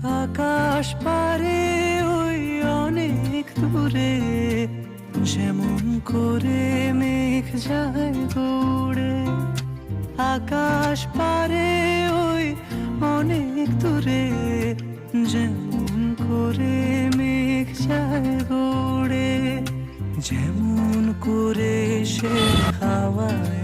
আকাশ পারে ওই অনেক দূরে, যেমন করে মেঘ যায় দৌড়ে। আকাশ পারে ওই অনেক দূরে, যেমন করে মেঘ যায় দৌড়ে। যেমন করে সে হাওয়ায়